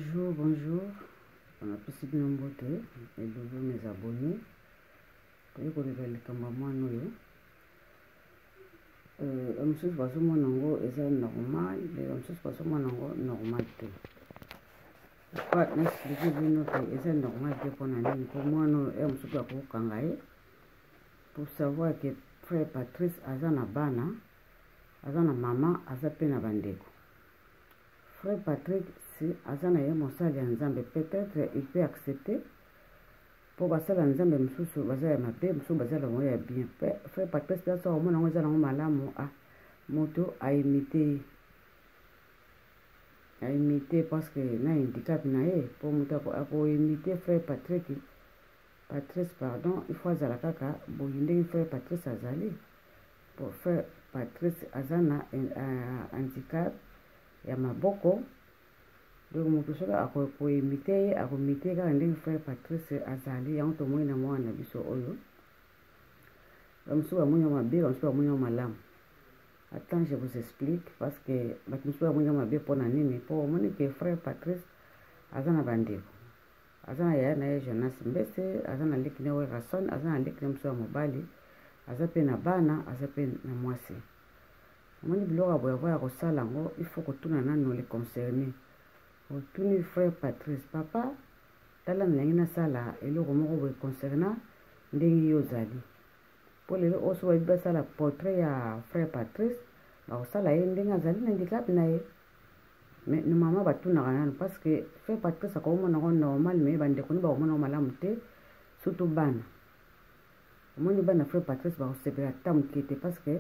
Bonjour, bonjour. On a plus de beauté et de mes abonnés. Pour que vous voyez comme moi, nous. On se passe au monango et c'est normal. On se passe au monango normal. Pas nécessairement nous et c'est normal que pour nous. Pour moi, nous on se passe au kangaï. Pour savoir que frère Patrice azana bana, azana maman, azapena bandeko. Frère Patrick, si azana ye mosali ya nzambe, peut-être il peut accepter pour basala nzambe mususu bazala mabe mususu bazala mo ya bien. Frère Patrick ça so mona ngozala ngo malamu a moto a imiter parce que na handicap na ye pour moto ko imiter frère Patrick Patrice pardon, il faut azala kaka boyinde frère Patrice azali pour frère Patrice azana handicap ya maboko. Donc moto soka akoimite kaka ndenge frère Patrice azali yango tomoni na mwana biso oyo bamusu bamoni mabe bamusu bamoni malamu. Attends, je vous explique parce que bamusu bamoni mabe mpona nini mpo omoni ke frère Patrice aza na bandeko, aza na yaya na ye Jonas Mbese, aza na leki ne Werason, aza na leki ne mosu ya mobali, aza pe na bana, aza pe na mwasi. Omoni biloko aboyavo ya kosala yango il faut kotuna nano le concerné. Otuni frère Patrice papa tala ndenge nasala eloko moko boye concernant ndenge yo ozali po lelo oso babi basala portrait ya frère Patrice bakosala ye ndenge azali na handicap na ye mais no mama batunaka nano parce que frère Patrice akomona ngo normal mais bandeko ni bakomona ngo malamu te surtout bana. Omoni bana frère Patrice bakosepela ta moke te parce que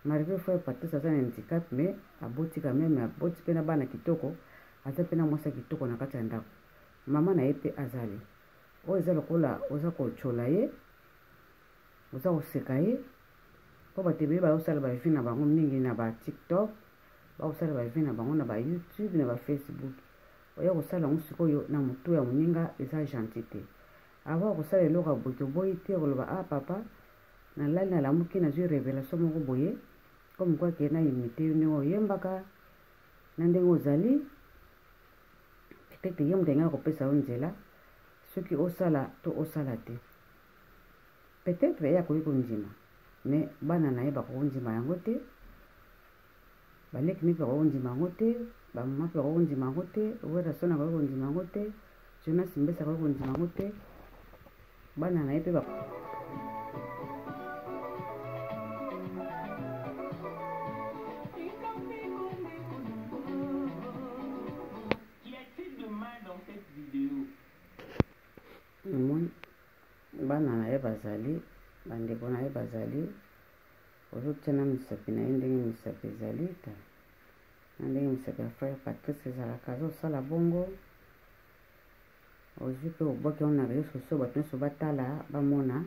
malgré frère Patrice aza na handicap mais aboti quand même aboti mpe na bana kitoko aza pena mwasa kitoko na kati ya ndako. Mama na ye pe azali oyo eza lokola oza kochola ye oza koseka ye mpo bato ebele baosala bavi na bango mingi na ba TikTok, baosala bavi na bango na ba YouTube na ba Facebook. Oya kosala yango sikoyo na motu ya moninga eza gentil te. Ava kosala eloko ya boye toboyi te koloba ah papa nalali nalamuki nazwi révélation moko boye comme quoi ke na imite ndenge oyembaka na ndenge ozali. Peut-être ye moto angaka kopesa yo nzela soki osala to osala te. Peut-être ye akoki kondima mais bana na ye bakokondima yango te, baleki mpe bakokondima yango te, bamama mpe bakokondima yango te, Werason akoki kondima yango te, Jonas Mbese akoki kondima yango te. Bana na ye mpe bana na ye bazali bandeko na ye bazali ozotia na misapi na ye ndenge misapi ezali ta na ndenge misapi ya frère Patrice ezalaka azosala bongo ozwi mpe obwaki yango na réseaux sociaux bato nyonso batala bamona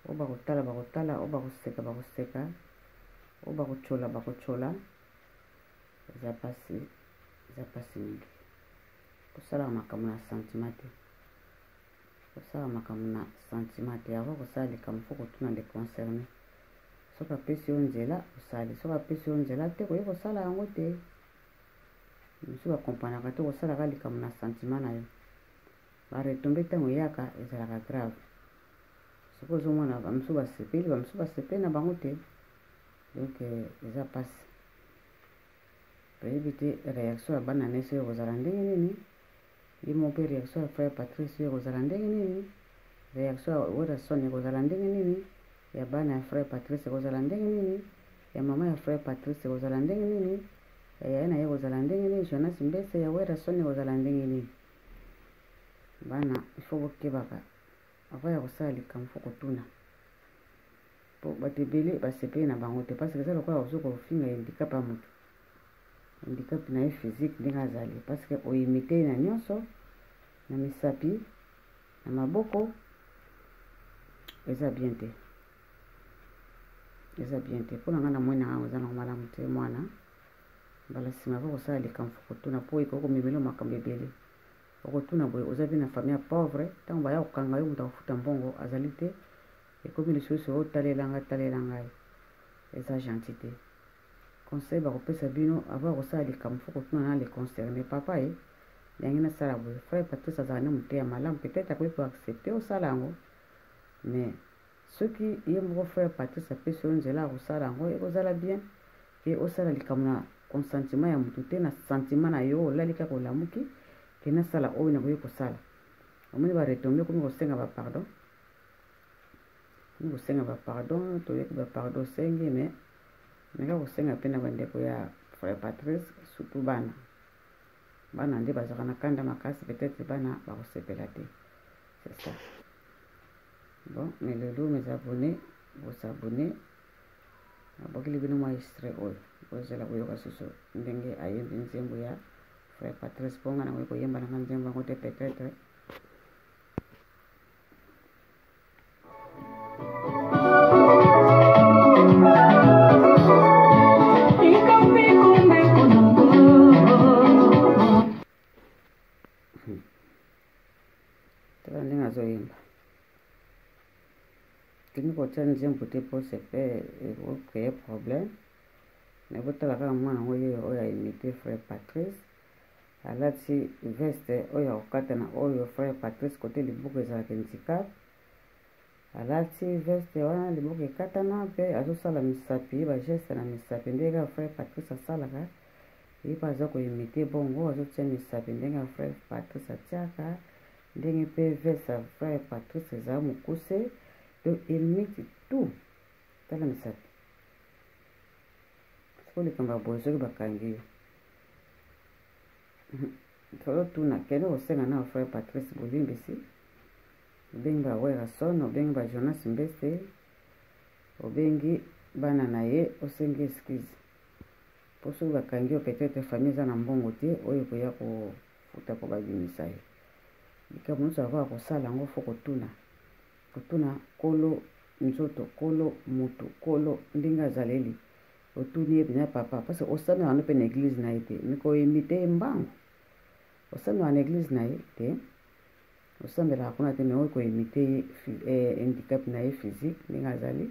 oyo bakotala bakotala oyo bakoseka bakoseka oyo bakochola bakochola. eza pasi mingi kosala makambo na sentiment te kosala makambo na sentiment te ava kosala likambo fo kotuna le concerné soki apesi yo nzela osali soki apesi yo nzela te koye kosala yango te mosu bakompanaka te kosalaka likambo na sentiment na yo baretombe ntango eyaka ezalaka grave soki ozomona bamosu basepeli bamosu basepeli na bango te donc eza pasi toyebi te réaction ya bana nesi oyo kozala ndenge nini ye mo mpe réaction ya frère Patrice oyo kozala ndenge nini, réaction ya Werason ekozala ndenge nini, ya bana ya frère Patrice ekozala ndenge nini, ya mama ya frère Patrice ekozala ndenge nini, ya yaya na ye ekozala ndenge nini, Jonas Mbese ya Werason ekozala ndenge nini. Bana ifo bokebaka ava ya kosala likambo fo kotuna po bato ebele basepeli na bango te parce que eza lokola ozo kofinga handicap ya moto handicap na ye physique ndenge azali parce que oyimite na nyonso na misapi na maboko eza bien te mpo na nga na mwena yango eza na malamu te mwana mbala nsima ava kosala likambo fo kotuna mpo ekoki komemela makambo ebele okotuna boye oza mpe na famille ya pauvre ntango baya kokanga yo moto akofuta mbongo azali te ekomi lisusu otalela ngai eza gentil te. Conseil bakopesa bino ava kosala likambo fo kotuna na le concerné papa ye ndenge nasala boye frère Patrice azala na moto ya malamu peut-être akoki koaccepte osala yango mais soki ye moko frère Patrice apesi yo nzela ya kosala yango ekozala bien ke osala likambo na consentiment ya motu te na sentiment na yo olali kaka olamuki ke nasala oyo nakoki kosala omoni baretombe komi kosenga bapardon toyoki bapardon osengi mais meka kosenga mpe na bandeko ya frère Patrice surtout bana nde bazalaka na kanda makasi peut-être bana bakosepela te c'est ça. Bon, mais mes abonnés, vos abonnés, abokili bino mwa extrait oyo ozela koyoka susu ndenge ayembi nzembo ya frère Patrice ponga na koyemba na nzembo yango te peut-être tala ndenge azoyemba kini kotia nzembo te po sepe ekreye problème mais botala kaka mwana ngo ye oyo aimite frère Patrice alati veste oyo akokatana oyo frère Patrice kote libuku ezalaka handicap alati veste wana libuku ekatana mpe azosala misapi bageste na misapi ndenge ya frère Patrice asalaka ye mpe aza koimite bongo azotia misapi ndenge ya frère Patrice atiaka ndenge mpe veste ya frère Patrice ezala mokuse to imite tout tala misapi siko likambo ya boye soki bakangi yo tolo tuna kende kosenga na frère Patrice bolimbisi obengi bawerason obengi bajonas mbeste obengi bana na ye osengi excuse po soki bakangi yo peut-être famille eza na mbongo te oyo koya kofuta po babimisa ye likambo nyonso akoka kosala yango fo kotuna kolo nzoto kolo mutu kolo ndenge azaleli otuni ye pena papa parce que osami wana mpe na église na ye te mikoyembi te mbango osami wana église na ye te osambelaka kuna te me oyo koyimite handicap na ye physique ndenge azali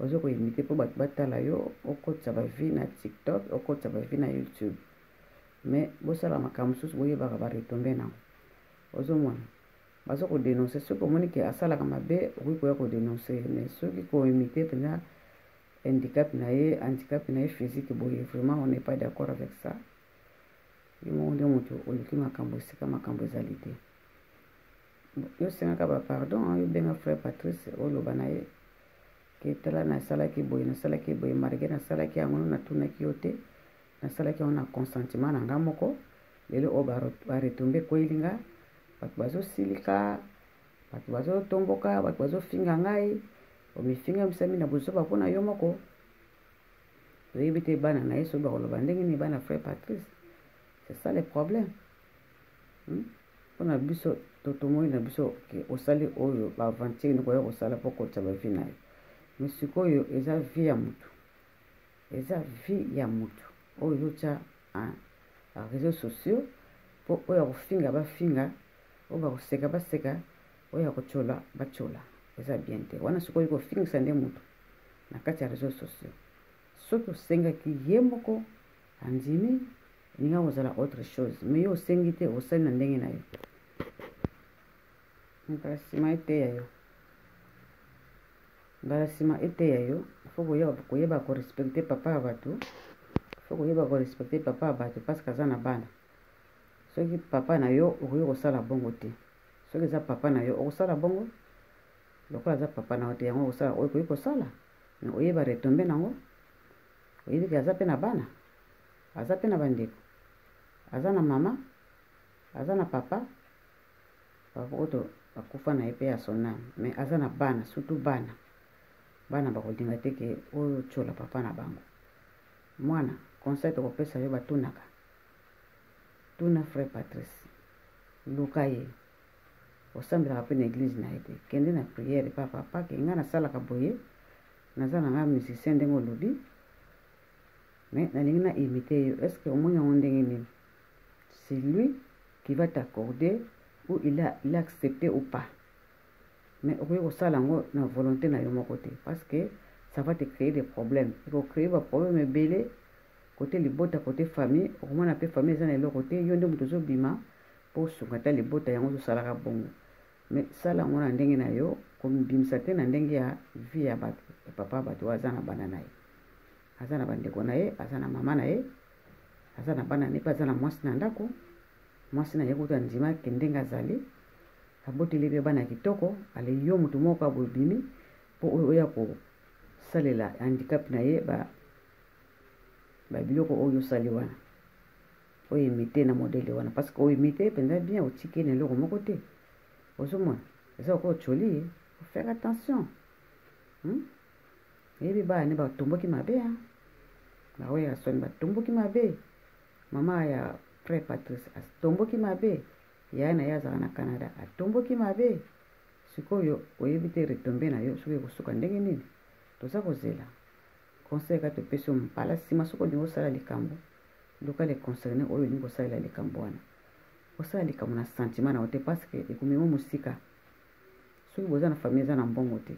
ozo koyimite mpo bato batala yo okotisa bavie na TikTok okotisa bavie na YouTube mais bosala makambo mosusu boyebaka baretombe nango ozomona bazo kodenonse soki omoni ke asalaka mabe okoki koya kodenonse mais soki koimite mpenza handicap na ye physique boye vraiment on n'est pas d'accord avec ça ye moko nde moto oluki makambo esika makambo ezali te yo sengaka bapardon yo benga frère Patrice oloba na ye ke tala nasalaki boye marike nasalaki yango natunaki yo te nasalaki yango na consentiment na nga moko lelo oyo baretombe koyelinga bato bazosilika bato bazotomboka bato bazofinga ngai omifinga misami na bozoba mpona yo moko toyebi te bana na ye soki bakoloba ndenge nini bana frère Patrice c'est ça le problème mpona biso totomoi na biso osali oyo baaventure nikoya kosala mpo kotisa bavie na ye mais sikoyo eza vie ya motu oyo yotya réseaux sociaux mpo oyo akofinga bafinga oyo bakoseka baseka oyo akochola bachola eza bien te wana sikoyo kofingisa nde motu na kati ya réseaux sociaux soki osengaki ye moko andimi elinga kozala autre chose mais yo osengi te osali na ndenge na yo mbala nsima eteya yo fo koyeba korespecte papa ya bato parce que aza na bana soki papa na yo okoki kosala bongo te soki eza papa na yo okosala bongo lokola aza papa na yo te yango okosala oyo okoki kosala me oyeba retombe nango oyebi ke aza mpe na bana aza mpe na bandeko aza na mama aza na papa oto akufa na ye mpe ya sonami mais aza na bana surtout bana bakolinga te ke oyo tyola papa na bango mwana conseil tokopesa yo batunaka tuna frère Patrice luka ye osambelaka mpe na église na ye te kende na prière papa ke nga nasalaka boye naza na nga musicien ndenge olobi mais nalingi na imite yo est ce que omoni yango ndenge nini c'est lui qui va t'accorder ou il a accepté ou pas mais okoki kosala yango na volonté na yo moko te parce que ça va te créer des problèmes ekocréer baproblème ebele côté libota côté famille okomona mpe famille eza na eloko te yo nde moto ozobima po sunga ta libota yango ozosalaka bongo. Mais sala yango na ndenge na yo kobimisa te na ndenge ya vie ya bato ya papa bato aza na bana na ye, aza na bandeko na ye, aza na mama na ye, aza na bana na ye mpe aza na mwasi na ndako. Mwasi na ye kuta ndimaki ndenge azali aboteli mpe bana kitoko, ale yo motu moko abobimi mpo oya kosalela handicap na ye babiloko oyo osali wana, oyo imite na modele wana, parce que oyo imite mpenza bien otiki na eloko moko te. Ozomona eza oko otsholi, faire attention. Eyebi bana batomboki mabe, baoya soni batomboki mabe. Mama ya frère Patrice atomboki mabe, yaya na ye azala na Canada atomboki mabe. Sikoyo oyebi te retombe na yo soki ekosuka ndenge nini. Toza kozela conseil ka topesi yo mpala nsima soki olingi osala likambo luka le concerné oyo olingi kosalela likambo wana, osala likambo na sentiment na yo te, parce que ekomema mosika soki boza na famille eza na mbongo te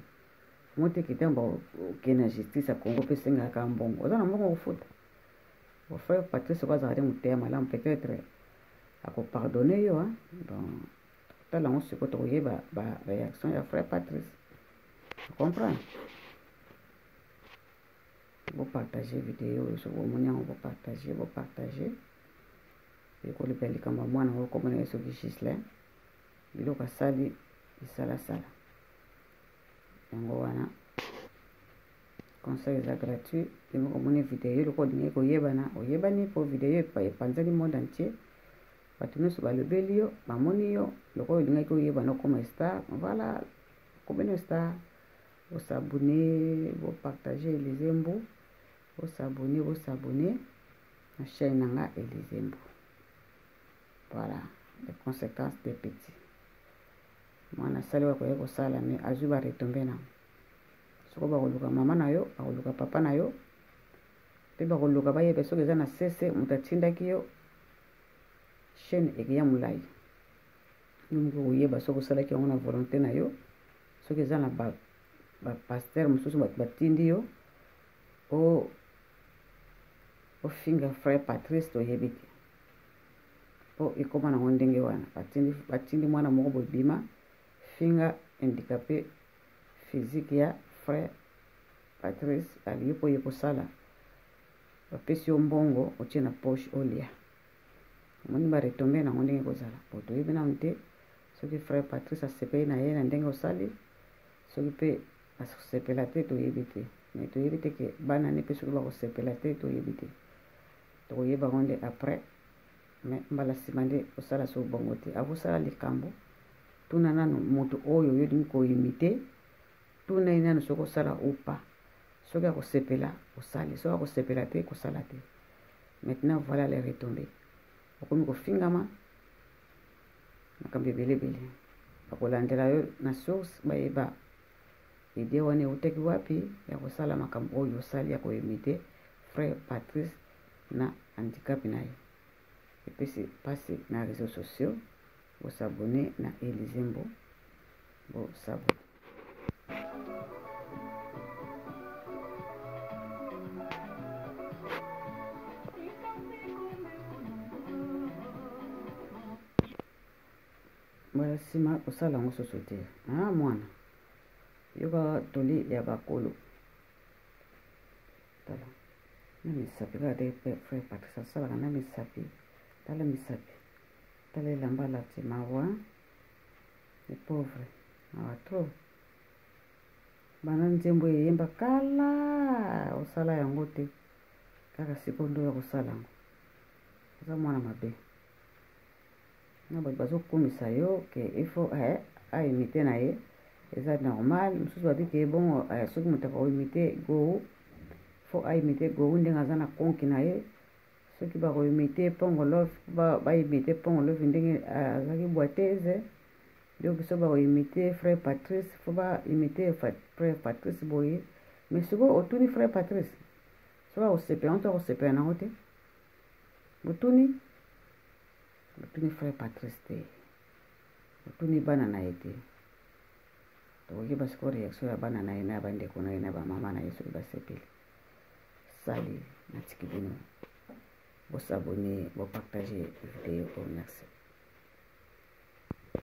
mo te kitambo okende na justice ya Congo mpe esengaka mbongo, oza na mbongo kofuta. Frère Patrice oyo azala te moteya malamu, peut-être akopardonne yo. Bon tala yango sikoyo tokoyeba baréaction ya frère Patrice, comprendre. Vous partagez vidéo sur vos moyens, vous partagez. Et qu'on le pelle comme moi, on va commencer sur le chisle. Il y a sali, sala. Yango wana conseil est gratuit. Et vous commencez vidéo, le code n'est oyebani pour vidéo et panzali monde entier. Batuno sur le belio, mamonio, le code n'est oyebano comme star. Voilà, comme star. Vous s'abonnez, vous partagez les embos. Vous s'abonnez à la chaîne Nanga et les embos. Voilà les conséquences des petits. Moi, na sali wa koyeko sala mais azuba retomber na. Soko ba koluka mama na yo, ba koluka papa na yo. Pe ba koluka ba yebe soki eza na sese mutatindaki yo chaîne ekeya mulai. Numuko koyeba soki osalaki yango na volonté na yo. Soki eza na ba pasteur mosusu batindi yo o finga frère Patrice toyebi te po ekoma nango ndenge wana batindi mwana moko bobima finga handicapé physique ya frère Patrice aliyo po ye kosala bapesi yo mbongo otie na poche olia omoni baretombe nango ndenge kozala po toyebi nanu te soki frère Patrice asepeli na ye na ndenge osali soki mpe asepela te toyebi te, mais toyebi te ke bana ne mpe soki bakosepela te toyebi te, tokoyeba ngo nde après. Mais mbala nsima nde osala so bongo te akosala likambo tuna nanu moto oyo olingi koimite, tuna ye nanu soki osala upa, soki akosepela osali, soki akosepela te kosala te. Maintenant voilà les retombées, okomi kofingama makambo ebelebele, bakolandela yo na source bayeba idée wana eutaki wapi ya kosala makambo oyo osali ya koimite frère Patrice na handicap na ye. Epesi pasi na réseaux sociaux, vous s'abonnez na Elizembo, vous s'abonnez. Voilà sima osala ngo société. Ah mwana. Yoga toli ya bakolo. Tala. Na misapi ka de frère Patrice sala na misapi. Tala misapi. Tala lamba la timawa. Les pauvres. Ah trop. Bana nzembo yemba kala osala yango te. Kaka sikondo ya kosala yango. Za mwana mabe. Na bazo komisa yo ke il faut a imiter na ye. C'est normal, mususu babiki bon soki moto akoimite go faut aimite go ndenge aza na konki na ye, soki bakoimite pongolof baimite pongolof ndenge azalaki boiteze, donc so bakoimite frère Patrice faut baimite frère Patrice boye. Mais soki otuni frère Patrice so bakosepela nto akosepela nango te, botuni frère Patrice te, botuni bana na ye te. Donc, parce que réaction ya bana na ina bandeko na ina ba mama na yesu basepeli sali na tikibino. Vous abonnez, vous partagez vidéo, merci.